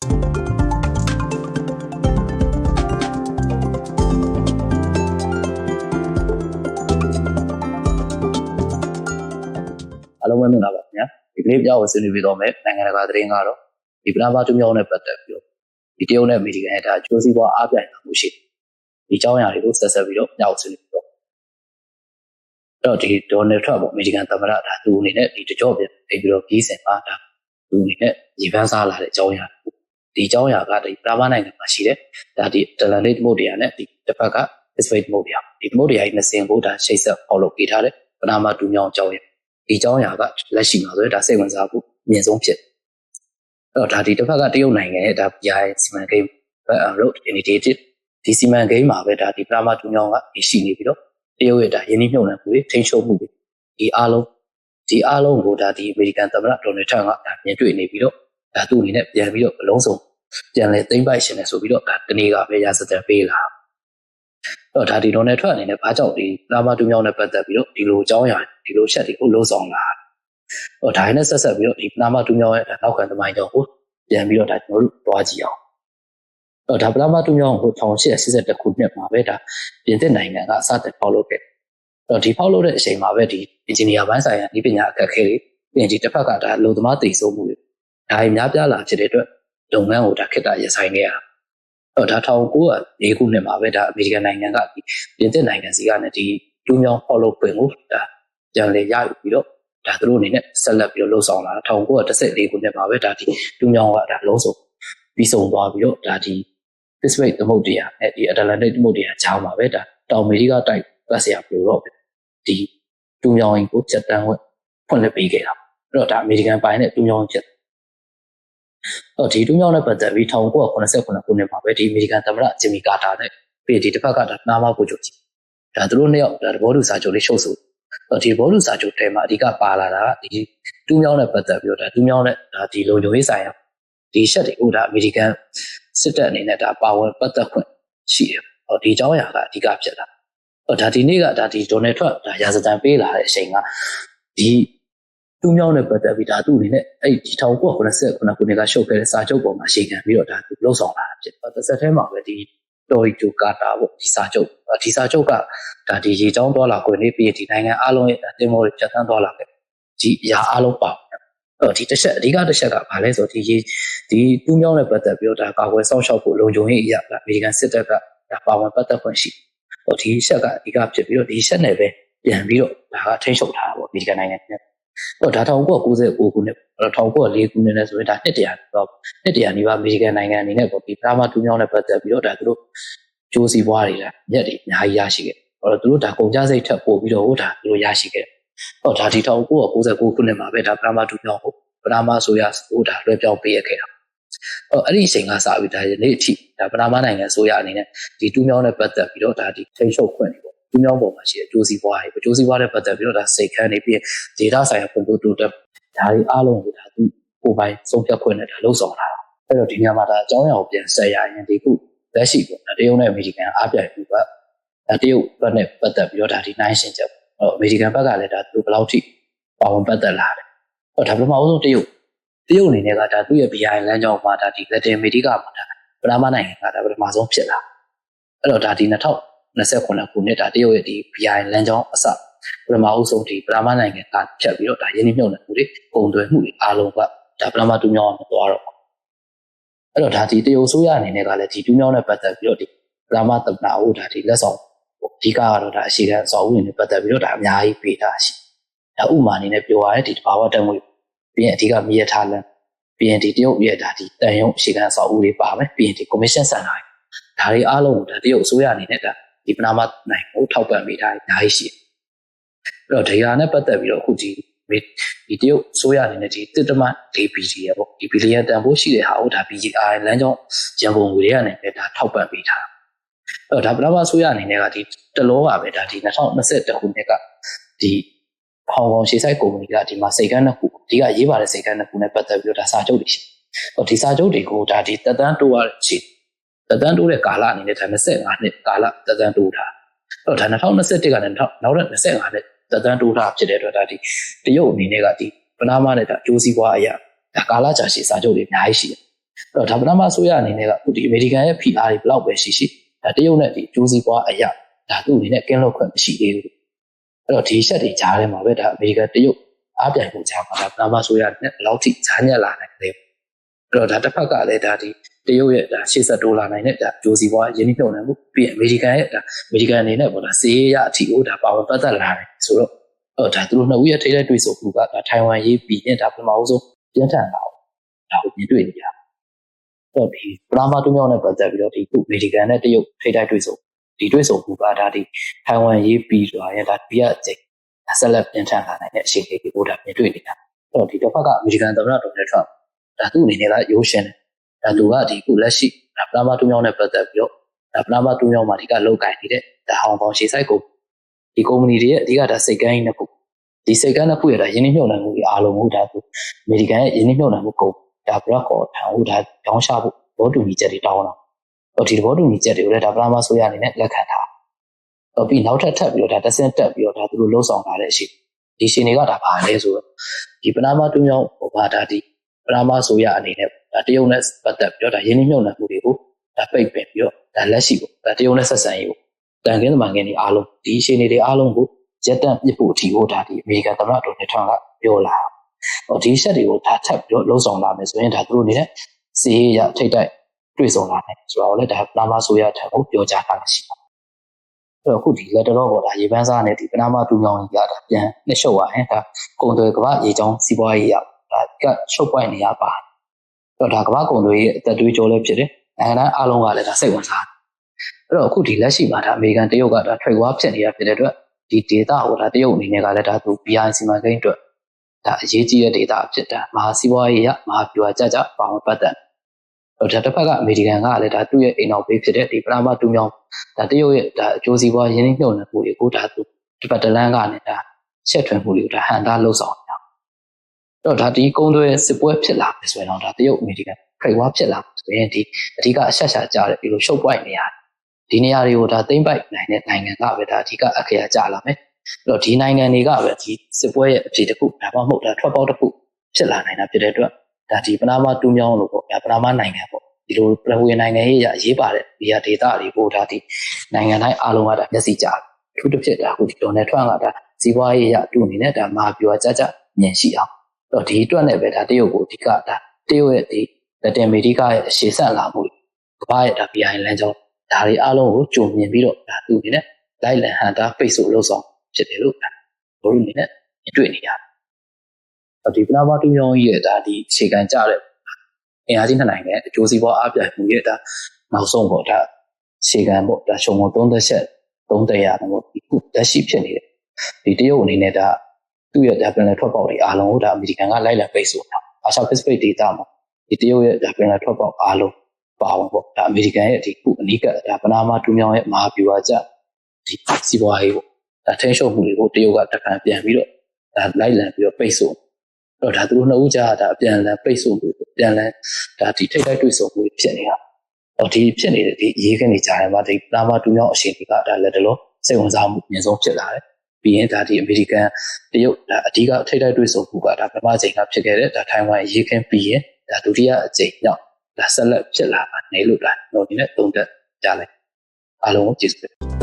အားလုံးပဲမင်္ဂလာပါခင်ဗျာဒီကနေ့ပြောင်းဝဆွေးနွေးပြီးတော့မယ်နိုင်ငံတကာသတင်းကတော့ဒီပနာမတူမြောင်းနဲ့ပတ်သက်ပြီးတော့ဒီတရုတ်နဲ့အမေရိကန်ရဲ့ဒါအကျိုးစီးပွားအားပြိုင်မှုရှိတယ်ဒီအကြောင်းအရာတွေကိုဆက်ဆက်ပြီးတော့ပြောင်းဆွေးနွေးပြီးတော့တော့ဒီဒေါ်နယ်ထရမ့်ပေါ့အမေရိကန်သမ္မတဒါသူအနေနဲ့ဒီတကြော့ပြပြီးတော့ကြီးစင်ပါဒါသူအနေနဲ့ရေပန်းစားလာတဲ့အကြောင်းအရာဒီအကြောင်းအရာကဒီပနာမနိုင်ငံမှာရှိတယ်ဒါဒီတလန်လေးသမုဒ္ဒရာနဲ့ဒီတစ်ဖက်က Pacific သမုဒ္ဒရာဒီသမုဒ္ဒရာရဲ့20ကိုဒါရှိတ်ဆက်ဖောက်လုပ်ပေးထားတယ်ပနာမတူမြောင်းအကြောင်းအရာဒီအကြောင်းအရာကလက်ရှိမှာဆိုရင်ဒါစိတ်ဝင်စားဖို့အမြင့်ဆုံးဖြစ်အဲ့တော့ဒါဒီတစ်ဖက်ကတရုတ်နိုင်ငံရဲ့ဒါ BI စီမံကိန်း road initiative ဒီစီမံကိန်းမှာပဲဒါဒီပနာမတူမြောင်းကရှိနေပြီးတော့တရုတ်ရဲ့ဒါယင်းနှိမ့်နှံမှုတွေထိန်းချုပ်မှုတွေဒီအားလုံးကိုဒါဒီအမေရိကန်သမ္မတဒေါ်နယ်ထရမ့်ကဒါမြင်တွေ့နေပြီးတော့ဒါသူ့အနေနဲ့ပြန်ပြီးတော့အလုံးစုံပြန်လဲသိမ်းပိုက်ရှင်တယ်ဆိုပြီးတော့ဒါတနေ့ကပဲရာဇသက်ပေးလာတော့ဒါဒီဒေါ်နယ်ထရမ့်အနေနဲ့ဘာကြောင့်ဒီပနာမတူမြောင်းနဲ့ပတ်သက်ပြီးတော့ဒီလိုအကြောင်းအရာဒီလိုချက်တွေကိုလုံးဆောင်လာတော့ဒါနဲ့ဆက်ပြီးတော့ဒီပနာမတူမြောင်းရဲ့နောက်ခံသမိုင်းကြောင့်ကိုပြန်ပြီးတော့ဒါကျွန်တော်တို့တွားကြည့်အောင်တော့ဒါပနာမတူမြောင်းကို1882ခုနှစ်မှာပဲဒါပြင်သစ်နိုင်ငံကစတင်ဖောက်လုပ်ခဲ့တော့ဒီဖောက်လုပ်တဲ့အချိန်မှာပဲဒီအင်ဂျင်နီယာပိုင်းဆိုင်ရာဒီပညာအခက်အခဲတွေပြင်ဒီတစ်ဖက်ကဒါလူသမားတည်ဆိုးမှုတွေဒါများပြားလာဖြစ်တဲ့အတွက်လုပ်ငန်းကိုဒါခက်တာရဆိုင်ခဲ့ရတော့ဒါ1904ခုနှစ်မှာပဲဒါအမေရိကန်နိုင်ငံကပြင်သစ်နိုင်ငံစီကနေဒီတူးမြောင်းဖောက်လုပ်ခွင့်ကိုဒါပြန်လည်ရယူပြီးတော့ဒါသူတို့အနေနဲ့ဆက်လက်ပြီးတော့လှုပ်ဆောင်လာ1914ခုနှစ်မှာပဲဒါဒီတူးမြောင်းကဒါလုံးစုံပြီးဆုံးသွားပြီးတော့ဒါဒီ Pacific သမုဒ္ဒရာနဲ့ဒီ Atlantic သမုဒ္ဒရာကြားမှာပဲဒါတောင်အမေရိကတိုက်ပတ်စရာပြတော့ဒီတူးမြောင်းကိုချက်တန်းဖွင့်လှစ်ပေးခဲ့တာအဲ့တော့ဒါအမေရိကန်ပိုင်းနဲ့တူးမြောင်းချက်တော့ဒီတူးမြောင်းနဲ့ပတ်သက်ပြီး1989ခုနှစ်မှာပဲဒီအမေရိကန်သမ္မတဂျင်မီကာတာနဲ့ပြီးဒီတစ်ဖက်ကဒါနာမကိုချုပ်ကြီးဒါသူတို့နှစ်ယောက်ဒါသဘောတူစာချုပ်လေးရှုပ်ဆိုဒီသဘောတူစာချုပ်ထဲမှာအဓိကပါလာတာကဒီတူးမြောင်းနဲ့ပတ်သက်ပြီးတော့ဒါတူးမြောင်းနဲ့ဒါဒီလုံခြုံရေးဆိုင်ရာဒီရှက်တွေကိုဒါအမေရိကန်စစ်တပ်အနေနဲ့ဒါပါဝင်ပတ်သက်ခွင့်ရှိတယ်ဟောဒီအကြောင်းအရာကအဓိကဖြစ်တာဒါဒီနေ့ကဒါဒီဒေါ်နယ်ထရမ့်ဒါရာဇသံပေးလာတဲ့အချိန်ကဒီတူးမြောင်းနဲ့ပတ်သက်ပြီးဒါသူ့အနေနဲ့အဲ့ဒီ1989ခုနှစ်ကရှုပ်ခဲ့တဲ့စာချုပ်ပေါ်မှာအခြေခံပြီးတော့ဒါသူလှုပ်ဆောင်လာတာဖြစ်တစ်ဆက်တည်းမှာပဲဒီတော်ရီဂျိုကာတာပေါ့ဒီစာချုပ်ကဒါဒီရေချောင်းသွားလာခွင့်နေပြီးဒီနိုင်ငံအားလုံးရဲ့တင်မောတွေဖြတ်သန်းသွားလာခဲ့ဒီအရာအားလုံးပါဒီတစ်ချက်အဓိကတစ်ချက်ကဘာလဲဆိုတော့ဒီတူးမြောင်းနဲ့ပတ်သက်ပြီးတော့ဒါကာကွယ်စောင့်ရှောက်ဖို့လုံခြုံရေးအရာအမေရိကန်စစ်တပ်ကဒါပါဝင်ပတ်သက်ခွင့်ရှိဒီချက်ကအဓိကဖြစ်ပြီးတော့ဒီချက်နဲ့ပဲပြန်ပြီးတော့ဒါကထိန်းချုပ်ထားတာပေါ့အမေရိကန်နိုင်ငံနဲ့ဒါ1999ခုနှစ်1904ခုနှစ်နဲ့ဆိုရင်ဒါနှစ်တရာနီးပါးအမေရိကန်နိုင်ငံအနေနဲ့ပေါ့ဒီပနာမတူမြောင်းနဲ့ပတ်သက်ပြီးတော့ဒါသူတို့ကျိုးစီးပွားတွေလားမြက်တွေအများကြီးရရှိခဲ့သူတို့ဒါကုန်ကျစရိတ်ထပ်ပို့ပြီးတော့ဒါသူတို့ရရှိခဲ့ဒါဒီ1999ခုနှစ်မှာပဲဒါပနာမတူမြောင်းကိုပနာမဆိုရဒါလွှဲပြောင်းပေးရခဲ့တာအဲ့ဒီအချိန်ကစပြီးဒါယနေ့အထိဒါပနာမနိုင်ငံဆိုရအနေနဲ့ဒီတူမြောင်းနဲ့ပတ်သက်ပြီးတော့ဒါဒီထိန်းချုပ်ခွင့်တွေပေါ့တူမြောင်းပေါ်မှာရှိတဲ့ကျိုးစီးပွားတွေပတ်သက်ပြီးတော့ဒါစိတ်ခမ်းနေပြီးဒေတာဆိုင်ရာဖွံ့ဖြိုးတိုးတက်ဒါတွေအားလုံးကိုဒါသူကိုယ်ပိုင်ဆုံးဖြတ်ခွင့်နဲ့ဒါလှုပ်ဆောင်လာတာအဲ့တော့ဒီညမှာဒါအကြောင်းအရာကိုပြန်ဆက်ရရင်ဒီခုလက်ရှိပေါ့တရုတ်နဲ့အမေရိကန်အားပြိုင်မှုကတရုတ်ဘက်နဲ့ပတ်သက်ပြီးတော့ဒါဒီနိုင်ရှင်းချက်အမေရိကန်ဘက်ကလည်းဒါသူဘယ်လောက်ထိပါဝင်ပတ်သက်လာတယ်ဒါပထမဆုံးတရုတ်အနေနဲ့ကဒါသူ့ရဲ့ BI လမ်းကြောင်းမှာဒါဒီလက်တင်အမေရိကမှာဒါပထမနိုင်ငံကဒါပထမဆုံးဖြစ်လာအဲ့တော့ဒါဒီ2029ခုနှစ်ဒါတရုတ်ရဲ့ဒီ BI လမ်းကြောင်းအစပထမအဆုံးဒီပထမနိုင်ငံကဖြတ်ပြီးတော့ဒါရင်းနှီးမြှုပ်နှံမှုတွေပုံသွယ်မှုတွေအားလုံးကဒါပထမတူမြောင်းအောင်သွားတော့အဲ့တော့ဒါဒီတရုတ်ဆိုရအနေနဲ့ကလည်းဒီတူမြောင်းနဲ့ပတ်သက်ပြီးတော့ဒီပထမသမ္မတဟိုဒါဒီလက်ဆောင်အဓိကကတော့ဒါအခြေခံအစောအုံတွေနဲ့ပတ်သက်ပြီးတော့ဒါအများကြီးပေးထားရှိဒါဥပမာအနေနဲ့ပြောရရင်ဒီတဘာဝတက်မှုပြီးရင်အဓိကမြေထားလမ်းပြီးရင်ဒီတရုတ်ရဲ့ဒါဒီတန်ရုံအခြေခံအစောအုံတွေပါမယ်ပြီးရင်ဒီ commission center ဒါတွေအားလုံးကိုဒါတရုတ်အစိုးရအနေနဲ့ဒါဒီပနာမနိုင်ကိုထောက်ပံ့ပေးထားတယ်အများကြီးရှိတယ်အဲ့တော့ဒေတာနဲ့ပတ်သက်ပြီးတော့အခုဒီတရုတ်အစိုးရအနေနဲ့ဒီ1.4 ဘီလီယံပေါ့ဒီဘီလီယံတန်ဖိုးရှိတဲ့ဟာကိုဒါ BGI လမ်းကြောင်းရန်ကုန်ငွေတွေကနေပဲဒါထောက်ပံ့ပေးထားအဲ့တော့ဒါပနာမအစိုးရအနေနဲ့ကဒီတလောကပဲဒါဒီ2021ခုနှစ်ကဒီဟောင်ကောင်ရှေ့ဆိုင်ကုမ္ပဏီကဒီမှာစိတ်ကန်းနှစ်ခုအဓိကရေးပါတဲ့စိတ်ကန်းနှစ်ခုနဲ့ပတ်သက်ပြီးတော့ဒါစာချုပ်တွေရှိဒီစာချုပ်တွေကိုဒါဒီတက်တန်းတိုးရတဲ့ကာလအနေနဲ့ဒါ25နှစ်ကာလတက်တန်းတိုးထားအဲ့တော့ဒါ2021ကနေနောက်တဲ့25နှစ်တက်တန်းတိုးထားဖြစ်တဲ့အတွက်ဒါဒီတရုတ်အနေနဲ့ကဒီပနာမနဲ့ဒါအကျိုးစီးပွားအရာဒါကာလကြာရှည်စာချုပ်တွေအများကြီးရှိတယ် တော့ဒါပထမဆိုရအနေနဲ့ကအခုဒီအမေရိကန်ရဲ့ PR တွေဘလောက်ပဲရှိဒါတရုတ်နဲ့ဒီကျိုးစီးပွားအရာဒါသူ့အနေနဲ့ကင်းလွတ်ခွင့်မရှိသေးဘူးအဲ့တော့ဒီချက်တွေကြားထဲမှာပဲဒါအမေရိကန်တရုတ်အားပြိုင်မှုကြားမှာဒါပထမဆိုရနဲ့ဘလောက်ထိဈာညက်လာနိုင်လဲအဲ့တော့ဒါတစ်ဖက်ကလည်းဒါဒီတရုတ်ရဲ့ဒါ$80နိုင်တဲ့ဒါကျိုးစီးပွားရင်းနှီးမြှုပ်နှံမှုပြီးအမေရိကန်ရဲ့ဒါအမေရိကန်အနေနဲ့ပေါ့ဒါစီးရအထီကိုဒါပါဝင်ပတ်သက်လာတယ်ဆိုတော့ဒါသူတို့နှစ်ဦးရဲ့ထိတဲ့တွေ့ဆုံမှုကဒါထိုင်ဝမ်ရေးပြီးရင်ဒါပထမဆုံးပြင်းထန်လာဒါကိုမြင်တွေ့နေရတယ်တော့ဒီပလာမာတူမြောင်းနဲ့ပတ်သက်ပြီးတော့ဒီခုအမေရိကန်နဲ့တရုတ်ထိတဲ့တွေ့ဆုံဒီတွေ့ဆုံမှုကဒါဒီထိုင်ဝမ်ရေးပြီးဆိုရင်ဒါပြည့်အကျိန်ဆက်လက်ပြင်းထန်လာနိုင်တဲ့အခြေအနေကိုဒါမြင်တွေ့နေတာတော့ဒီတစ်ဖက်ကအမေရိကန်သမ္မတဒေါ်နယ်ထရမ့်ဒါသူ့အနေနဲ့ကရိုးရှင်းတယ်ဒါသူကဒီခုလက်ရှိဒါပလာမာတူမြောင်းနဲ့ပတ်သက်ပြီးတော့ဒါပလာမာတူမြောင်းမှာဒီကလောက်ကိုင်နေတဲ့ဒါဟောင်ကောင်ရှေ့ဆိုင်ကိုဒီကုမ္ပဏီတွေရဲ့အဓိကဒါစိတ်ကမ်းကြီးနှစ်ခုဒီစိတ်ကမ်းနှစ်ခုရဲ့ဒါယင်းနှိမ့်မြုပ်နှံမှုတွေအားလုံးကိုဒါသူအမေရိကန်ရဲ့ယင်းနှိမ့်မြုပ်နှံမှုကိုဒါဘရက်ကော်ထောင်ဦးဒါတောင်းချဖို့ဘောတူညီချက်တွေတောင်းတော့ဒီဘောတူညီချက်တွေကိုလည်းဒါပလာမာဆိုရအနေနဲ့လက်ခံထားပြီးနောက်ထပ်ပြီးတော့ဒါတက်ဆင့်တက်ပြီးတော့ဒါသူတို့လှုပ်ဆောင်လာတဲ့အရှိဒီရှင်တွေကဒါပါလဲဆိုတော့ဒီပလာမာတူမြောင်းဟိုဘာဒါဒီပလာမာဆိုရအနေနဲ့ဒါတရုတ်နဲ့ပတ်သက်ပြီးတော့ဒါယင်းနှိမ့်မြုပ်နှံမှုတွေကိုဒါပိတ်ပင်ပြီးတော့ဒါလက်ရှိကိုဒါတရုတ်နဲ့ဆက်ဆံရေးကိုတန်ခင်းသမားငယ်တွေအားလုံးဒီရှင်တွေအားလုံးကိုရက်တန့်ပြစ်ဖို့အထီကိုဒါဒီအမေရိကန်သမ္မတဒေါ်နယ်ထရမ့်ကပြောလာဒီချက်တွေကိုဒါထပ်ပြီးတော့လှုပ်ဆောင်လာမယ်ဆိုရင်ဒါသူတို့နေတဲ့စီးရထိတ်တိုက်တွေ့ဆုံလာတယ်ဆိုတော့လည်းဒါပနာမဆိုရထက်ကိုပြောကြားထားရှိပါတယ်အဲ့တော့အခုဒီလက်တော်ပေါ်ဒါရေပန်းစားနဲ့ဒီပနာမတူမြောင်းကြီးကဒါပြန်နှိမ့်ရှုပ်သွားရင်ဒါကုန်သွယ်ကမ္ဘာရေချောင်းစီးပွားရေးရဒါကရှုပ်ပွိုင်းနေရပါအဲ့တော့ဒါကမ္ဘာကုန်သွယ်ရေးအသက်သွေးကြောလည်းဖြစ်တယ်နိုင်ငံသားအားလုံးကလည်းဒါစိတ်ဝင်စားအဲ့တော့အခုဒီလက်ရှိမှာဒါအမေရိကန်တရုတ်ကဒါ trade war ဖြစ်နေတာဖြစ်တဲ့အတွက်ဒီ data ကိုဒါတရုတ်အနေနဲ့ကလည်းဒါသူ BI စီမံကိန်းအတွက်ဒါအရေးကြီးတဲ့ data ဖြစ်တာမဟာစီးပွားရေးရမဟာဗျူဟာကြကြပါဝင်ပတ်သက်ဒါတစ်ဖက်ကအမေရိကန်ကလည်းဒါသူ့ရဲ့အိမ်နောက်ဘေးဖြစ်တဲ့ဒီပလာမာတူမြောင်းဒါတရုတ်ရဲ့ဒါအကျိုးစီးပွားရင်းနှီးမြှုပ်နှံမှုတွေကိုဒါသူဒီပတ်တလန်းကနေဒါဆက်ထွင်မှုတွေကိုဒါဟန်တာလှုပ်ဆောင်နေတာတော့ဒါဒီကုန်းသွဲစစ်ပွဲဖြစ်လာပြီဆိုရင်တော့ဒါတရုတ်အမေရိကန် trade war ဖြစ်လာဆိုရင်ဒီအဓိကအဆက်ရှာကြတဲ့ဒီလိုရှုပ်ပွိုင်းနေရတယ်ဒီနေရာတွေကိုဒါသိမ့်ပိုက်နိုင်တဲ့နိုင်ငံကပဲဒါအဓိကအခရာကြလာမယ်အဲ့တော့ဒီနိုင်ငံတွေကပဲဒီစစ်ပွဲရဲ့အဖြစ်တစ်ခုဒါမှမဟုတ်ဒါထွက်ပေါက်တစ်ခုဖြစ်လာနိုင်တာဖြစ်တဲ့အတွက်ဒါဒီပနာမတူမြောင်းလို့ပေါ့ဒါပနာမနိုင်ငံပေါ့ဒီလိုပြည်ဝင်နိုင်ငံရေးအရေးပါတဲ့ဒီဟာဒေတာတွေကိုဒါဒီနိုင်ငံတိုင်းအားလုံးကဒါမျက်စိကြအထူးတစ်ဖြစ်ဒါအခုဒီဒေါ်နယ်ထရမ့်ကဒါစီးပွားရေးရသူ့အနေနဲ့ဒါမဟာဗျူဟာကြကြမြင်ရှိအောင်အဲ့တော့ဒီအတွက်နဲ့ပဲဒါတရုတ်ကိုအဓိကဒါတရုတ်ရဲ့ဒီလက်တင်အမေရိကရဲ့အရှေ့ဆက်လာမှုကမ္ဘာရဲ့ဒါ BI လမ်းကြောင်းဒါတွေအားလုံးကိုကြုံမြင်ပြီးတော့ဒါသူ့အနေနဲ့လိုက်လံဟန်တာပိတ်ဆို့လို့ဆောင်ဖြစ်တယ်လို့ဘိုးလူအနေနဲ့တွေ့နေရတယ်ဒီပနာမတူမြောင်းကြီးရဲ့ဒါဒီအခြေခံကြတဲ့အင်အားကြီးနှစ်နိုင်ငံအကျိုးစီးပွားအားပြိုင်မှုရဲ့ဒါနောက်ဆုံးပေါ့ဒါအခြေခံပေါ့ဒါရှုံပုံသုံးသက်ချက်300ရတယ်ပေါ့ဒီခုလက်ရှိဖြစ်နေတယ်ဒီတရုတ်အနေနဲ့ဒါသူ့ရဲ့ဒါပြန်လည်ထွက်ပေါက်တွေအားလုံးကိုဒါအမေရိကန်ကလိုက်လံပိတ်ဆို့တာအာရှပစိဖိတ်ဒေသမှာဒီတရုတ်ရဲ့ဒါပြန်လည်ထွက်ပေါက်အားလုံးပါဝင်ပေါ့ဒါအမေရိကန်ရဲ့ဒီခုအနီးကဒါပနာမတူမြောင်းရဲ့မဟာဗျူဟာကျဒီစီးပွားရေးပေါ့ဒါထိန်းချုပ်မှုတွေကိုတရုတ်ကတစ်ခါပြန်ပြီးတော့ဒါလိုက်လံပြီးတော့ပိတ်ဆို့တော့ဒါသူတို့နှစ်ဦးကြားဒါပြန်လည်ပိတ်ဆို့မှုပြန်လည်ဒါဒီထိတ်တိုက်တွေ့ဆုံမှုဖြစ်နေတာတော့ဒီဖြစ်နေတဲ့ဒီရေးခင်းနေကြတယ်မှာဒီပနာမတူမြောင်းအရှင်တွေကဒါလက်တလုံးစိတ်ဝင်စားမှုအမြင့်ဆုံးဖြစ်လာတယ်ပြီးရင်ဒါဒီအမေရိကန်တရုတ်ဒါအဓိကထိတ်တိုက်တွေ့ဆုံမှုကဒါပထမချိန်ကဖြစ်ခဲ့တဲ့ဒါထိုင်ဝမ်ရေးခင်းပြီးရင်ဒါဒုတိယအကြိမ်နောက်ဒါဆက်လက်ဖြစ်လာနေလို့ဒါတော့ဒီနဲ့သုံးသက်ကြလိုက်အားလုံးကိုကျေးဇူးတင်